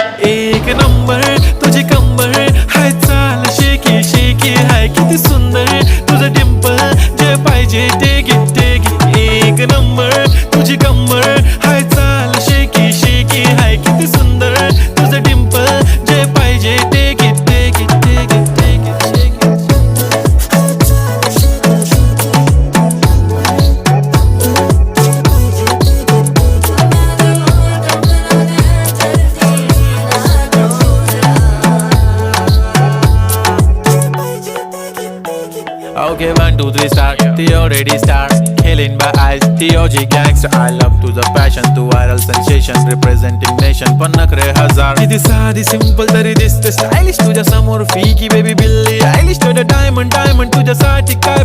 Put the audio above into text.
एक नंबर तुझी कंबर हाय, चाल शेकी शेकी हाय, किती सुंदर तुझं डिंपल, जे पाहिजे ते घे ते घे. एक नंबर तुझी कंबर हाय, चाल शेकी शेकी हाय, किती सुंदर तुझं डिंपल, जे पाहिजे ते घे ते घे ते घे ते घे ते घे. Okay, 1, 2, 3 start. The already start. Killing by eyes. The OG gangster. I love to the passion, to viral sensation, representing nation. पन्नकरे हजार. किती साधी simple तरी दिसते stylish तुझ्या समोर. फीकी baby बिल्ली. Stylish to the diamond, diamond तुझ्यासाठी काय